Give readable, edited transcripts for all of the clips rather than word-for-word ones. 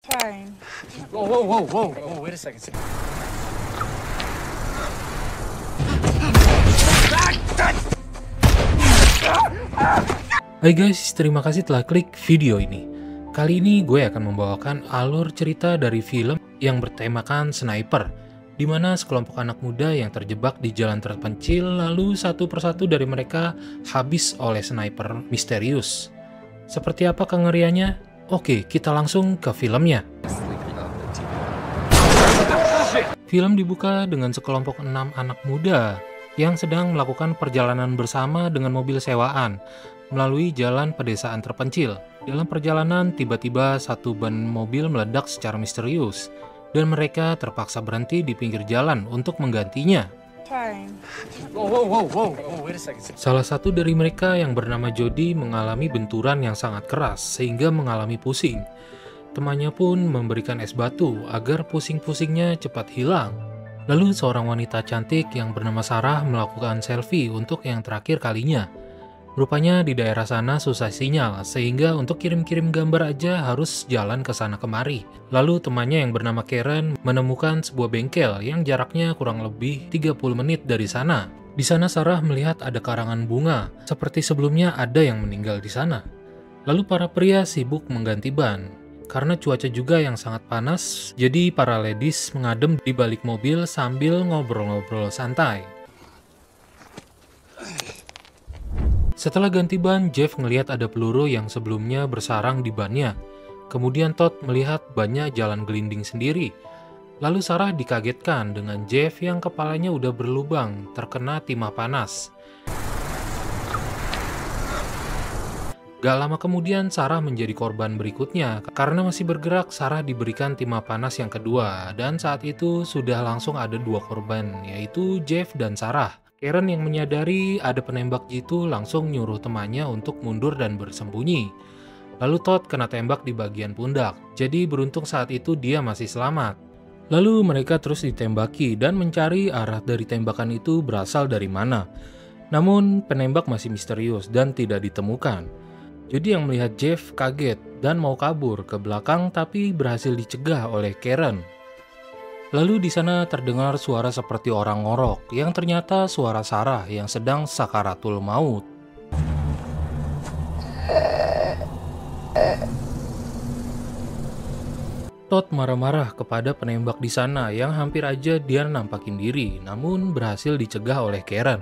Fine. Whoa, wait a second. Hai guys, terima kasih telah klik video ini. Kali ini gue akan membawakan alur cerita dari film yang bertemakan sniper, di mana sekelompok anak muda yang terjebak di jalan terpencil, lalu satu persatu dari mereka habis oleh sniper misterius. Seperti apa kengeriannya? Oke, kita langsung ke filmnya. Film dibuka dengan sekelompok 6 anak muda yang sedang melakukan perjalanan bersama dengan mobil sewaan melalui jalan pedesaan terpencil. Dalam perjalanan, tiba-tiba satu ban mobil meledak secara misterius, dan mereka terpaksa berhenti di pinggir jalan untuk menggantinya. Fine. Whoa, wait a second. Salah satu dari mereka yang bernama Jody mengalami benturan yang sangat keras sehingga mengalami pusing. Temannya pun memberikan es batu agar pusing-pusingnya cepat hilang. Lalu seorang wanita cantik yang bernama Sarah melakukan selfie untuk yang terakhir kalinya. Rupanya di daerah sana susah sinyal, sehingga untuk kirim-kirim gambar aja harus jalan ke sana kemari. Lalu temannya yang bernama Karen menemukan sebuah bengkel yang jaraknya kurang lebih 30 menit dari sana. Di sana Sarah melihat ada karangan bunga, seperti sebelumnya ada yang meninggal di sana. Lalu para pria sibuk mengganti ban. Karena cuaca juga yang sangat panas, jadi para ladies mengadem di balik mobil sambil ngobrol-ngobrol santai. Setelah ganti ban, Jeff ngelihat ada peluru yang sebelumnya bersarang di bannya. Kemudian Todd melihat bannya jalan gelinding sendiri. Lalu Sarah dikagetkan dengan Jeff yang kepalanya udah berlubang, terkena timah panas. Gak lama kemudian Sarah menjadi korban berikutnya. Karena masih bergerak, Sarah diberikan timah panas yang kedua. Dan saat itu sudah langsung ada 2 korban, yaitu Jeff dan Sarah. Karen yang menyadari ada penembak jitu langsung nyuruh temannya untuk mundur dan bersembunyi. Lalu Todd kena tembak di bagian pundak, jadi beruntung saat itu dia masih selamat. Lalu mereka terus ditembaki dan mencari arah dari tembakan itu berasal dari mana. Namun penembak masih misterius dan tidak ditemukan. Jadi yang melihat Jeff kaget dan mau kabur ke belakang tapi berhasil dicegah oleh Karen. Lalu di sana terdengar suara seperti orang ngorok, yang ternyata suara Sarah yang sedang sakaratul maut. Todd marah-marah kepada penembak di sana yang hampir aja dia nampakin diri, namun berhasil dicegah oleh Karen.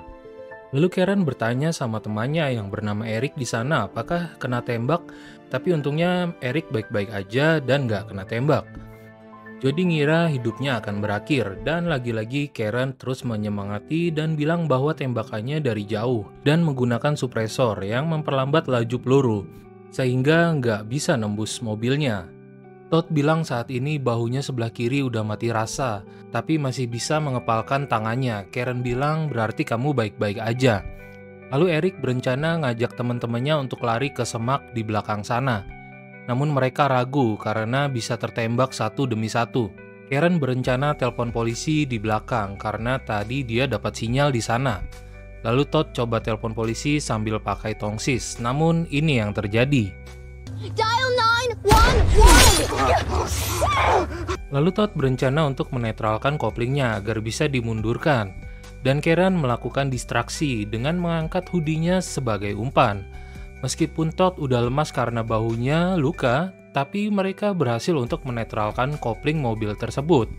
Lalu Karen bertanya sama temannya yang bernama Eric di sana apakah kena tembak, tapi untungnya Eric baik-baik aja dan gak kena tembak. Jody ngira hidupnya akan berakhir, dan lagi-lagi Karen terus menyemangati dan bilang bahwa tembakannya dari jauh dan menggunakan supresor yang memperlambat laju peluru, sehingga nggak bisa nembus mobilnya. Todd bilang saat ini bahunya sebelah kiri udah mati rasa, tapi masih bisa mengepalkan tangannya. Karen bilang berarti kamu baik-baik aja. Lalu Eric berencana ngajak teman-temannya untuk lari ke semak di belakang sana. Namun mereka ragu karena bisa tertembak satu demi satu. Karen berencana telepon polisi di belakang karena tadi dia dapat sinyal di sana. Lalu Todd coba telepon polisi sambil pakai tongsis, namun ini yang terjadi. Dial 911! Lalu Todd berencana untuk menetralkan koplingnya agar bisa dimundurkan. Dan Karen melakukan distraksi dengan mengangkat hoodie-nya sebagai umpan. Meskipun Todd udah lemas karena bahunya luka, tapi mereka berhasil untuk menetralkan kopling mobil tersebut.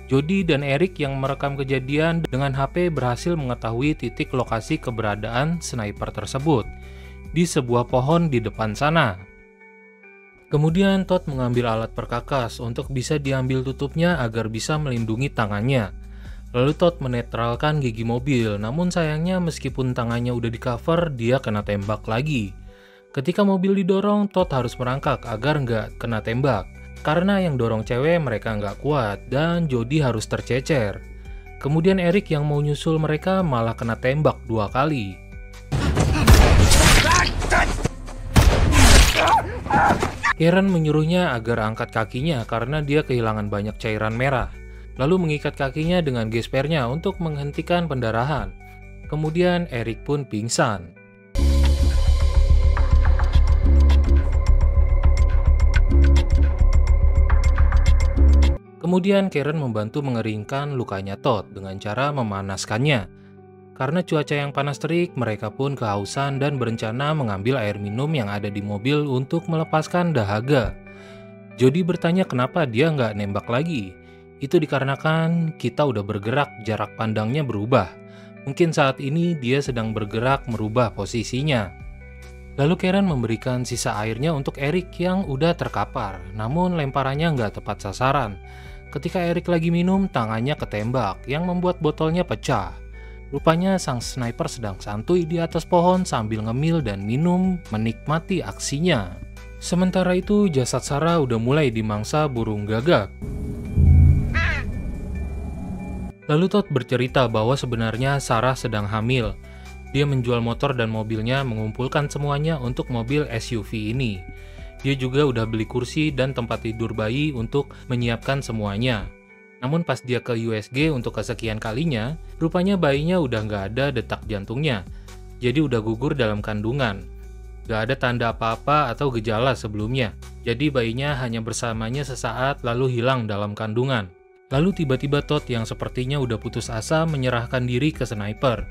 Jody dan Eric yang merekam kejadian dengan HP berhasil mengetahui titik lokasi keberadaan sniper tersebut di sebuah pohon di depan sana. Kemudian Todd mengambil alat perkakas untuk bisa diambil tutupnya agar bisa melindungi tangannya. Lalu Todd menetralkan gigi mobil, namun sayangnya meskipun tangannya udah di cover, dia kena tembak lagi. Ketika mobil didorong, Todd harus merangkak agar nggak kena tembak. Karena yang dorong cewek mereka nggak kuat, dan Jody harus tercecer. Kemudian Eric yang mau nyusul mereka malah kena tembak 2 kali. Karen menyuruhnya agar angkat kakinya karena dia kehilangan banyak cairan merah. Lalu mengikat kakinya dengan gespernya untuk menghentikan pendarahan. Kemudian Eric pun pingsan. Kemudian Karen membantu mengeringkan lukanya Todd dengan cara memanaskannya. Karena cuaca yang panas terik, mereka pun kehausan dan berencana mengambil air minum yang ada di mobil untuk melepaskan dahaga. Jody bertanya kenapa dia nggak nembak lagi. Itu dikarenakan kita udah bergerak, jarak pandangnya berubah. Mungkin saat ini dia sedang bergerak merubah posisinya. Lalu Karen memberikan sisa airnya untuk Eric yang udah terkapar, namun lemparannya nggak tepat sasaran. Ketika Eric lagi minum, tangannya ketembak yang membuat botolnya pecah. Rupanya sang sniper sedang santuy di atas pohon sambil ngemil dan minum menikmati aksinya. Sementara itu jasad Sarah udah mulai dimangsa burung gagak. Lalu Todd bercerita bahwa sebenarnya Sarah sedang hamil. Dia menjual motor dan mobilnya, mengumpulkan semuanya untuk mobil SUV ini. Dia juga udah beli kursi dan tempat tidur bayi untuk menyiapkan semuanya. Namun pas dia ke USG untuk kesekian kalinya, rupanya bayinya udah nggak ada detak jantungnya. Jadi udah gugur dalam kandungan. Nggak ada tanda apa-apa atau gejala sebelumnya. Jadi bayinya hanya bersamanya sesaat lalu hilang dalam kandungan. Lalu tiba-tiba Todd yang sepertinya udah putus asa menyerahkan diri ke sniper.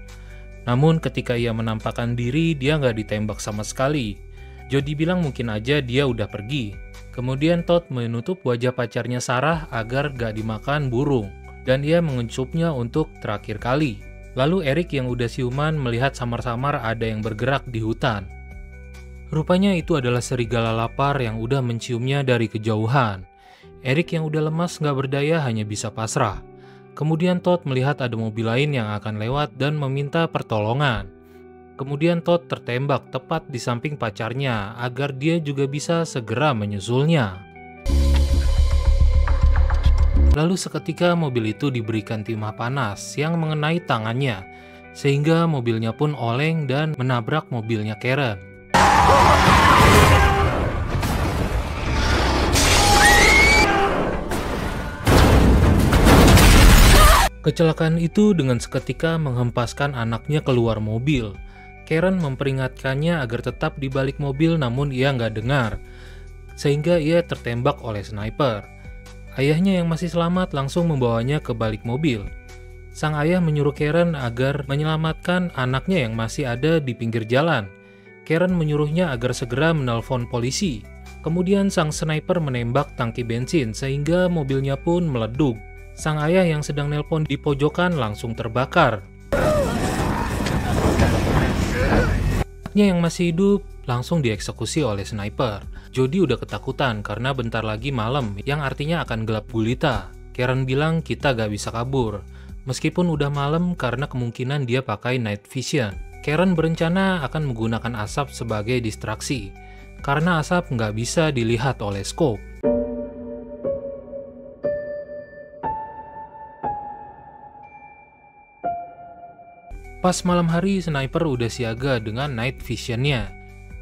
Namun ketika ia menampakkan diri, dia nggak ditembak sama sekali. Jody bilang mungkin aja dia udah pergi. Kemudian Todd menutup wajah pacarnya Sarah agar gak dimakan burung, dan ia mengencupnya untuk terakhir kali. Lalu Eric yang udah siuman melihat samar-samar ada yang bergerak di hutan. Rupanya itu adalah serigala lapar yang udah menciumnya dari kejauhan. Eric yang udah lemas gak berdaya hanya bisa pasrah. Kemudian Todd melihat ada mobil lain yang akan lewat dan meminta pertolongan. Kemudian Todd tertembak tepat di samping pacarnya agar dia juga bisa segera menyusulnya. Lalu seketika mobil itu diberikan timah panas yang mengenai tangannya, sehingga mobilnya pun oleng dan menabrak mobilnya Karen. Kecelakaan itu dengan seketika menghempaskan anaknya keluar mobil. Karen memperingatkannya agar tetap di balik mobil namun ia nggak dengar, sehingga ia tertembak oleh sniper. Ayahnya yang masih selamat langsung membawanya ke balik mobil. Sang ayah menyuruh Karen agar menyelamatkan anaknya yang masih ada di pinggir jalan. Karen menyuruhnya agar segera menelpon polisi. Kemudian sang sniper menembak tangki bensin sehingga mobilnya pun meleduk. Sang ayah yang sedang nelpon di pojokan langsung terbakar. Yang masih hidup langsung dieksekusi oleh sniper. Jody udah ketakutan karena bentar lagi malam yang artinya akan gelap gulita. Karen bilang kita gak bisa kabur. Meskipun udah malam karena kemungkinan dia pakai night vision. Karen berencana akan menggunakan asap sebagai distraksi. Karena asap nggak bisa dilihat oleh scope. Pas malam hari, sniper udah siaga dengan night vision-nya.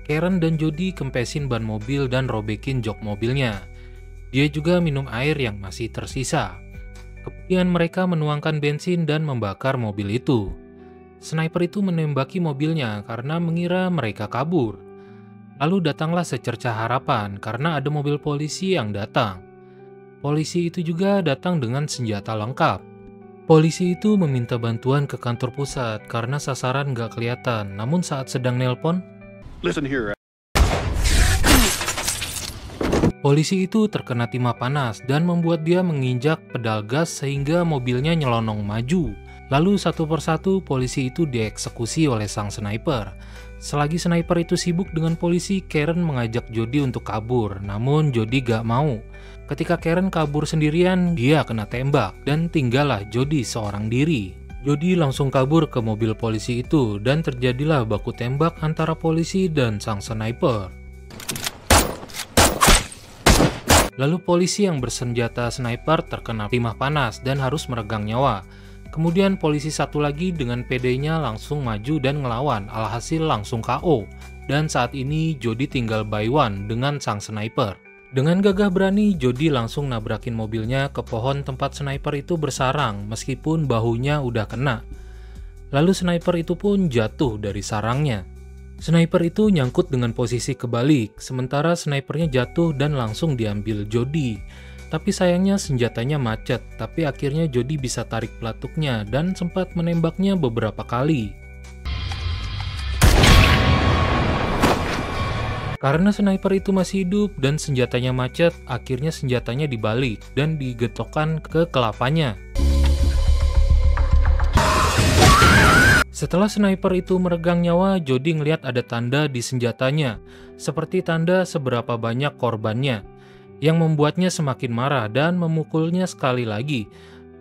Karen dan Jody kempesin ban mobil dan robekin jok mobilnya. Dia juga minum air yang masih tersisa. Kemudian mereka menuangkan bensin dan membakar mobil itu. Sniper itu menembaki mobilnya karena mengira mereka kabur. Lalu datanglah secercah harapan karena ada mobil polisi yang datang. Polisi itu juga datang dengan senjata lengkap. Polisi itu meminta bantuan ke kantor pusat karena sasaran nggak kelihatan. Namun saat sedang nelpon, polisi itu terkena timah panas dan membuat dia menginjak pedal gas sehingga mobilnya nyelonong maju. Lalu satu persatu polisi itu dieksekusi oleh sang sniper. Selagi sniper itu sibuk dengan polisi, Karen mengajak Jody untuk kabur. Namun Jody gak mau. Ketika Karen kabur sendirian, dia kena tembak dan tinggallah Jody seorang diri. Jody langsung kabur ke mobil polisi itu dan terjadilah baku tembak antara polisi dan sang sniper. Lalu polisi yang bersenjata sniper terkena timah panas dan harus meregang nyawa. Kemudian polisi satu lagi dengan PD-nya langsung maju dan ngelawan, alhasil langsung KO. Dan saat ini Jody tinggal by one dengan sang sniper. Dengan gagah berani, Jody langsung nabrakin mobilnya ke pohon tempat sniper itu bersarang meskipun bahunya udah kena. Lalu sniper itu pun jatuh dari sarangnya. Sniper itu nyangkut dengan posisi kebalik, sementara snipernya jatuh dan langsung diambil Jody. Tapi sayangnya senjatanya macet, tapi akhirnya Jody bisa tarik pelatuknya dan sempat menembaknya beberapa kali. Karena sniper itu masih hidup dan senjatanya macet, akhirnya senjatanya dibalik dan digetokkan ke kelapanya. Setelah sniper itu meregang nyawa, Jody ngelihat ada tanda di senjatanya, seperti tanda seberapa banyak korbannya, yang membuatnya semakin marah dan memukulnya sekali lagi.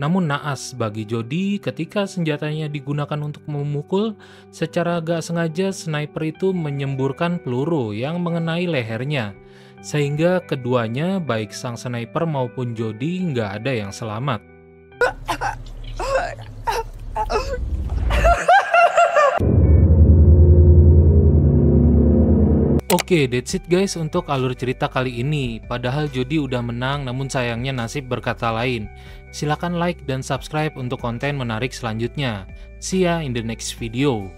Namun naas bagi Jody, ketika senjatanya digunakan untuk memukul, secara gak sengaja sniper itu menyemburkan peluru yang mengenai lehernya, sehingga keduanya, baik sang sniper maupun Jody, nggak ada yang selamat. Oke, that's it guys untuk alur cerita kali ini. Padahal Jody udah menang, namun sayangnya nasib berkata lain. Silahkan like dan subscribe untuk konten menarik selanjutnya. See ya in the next video.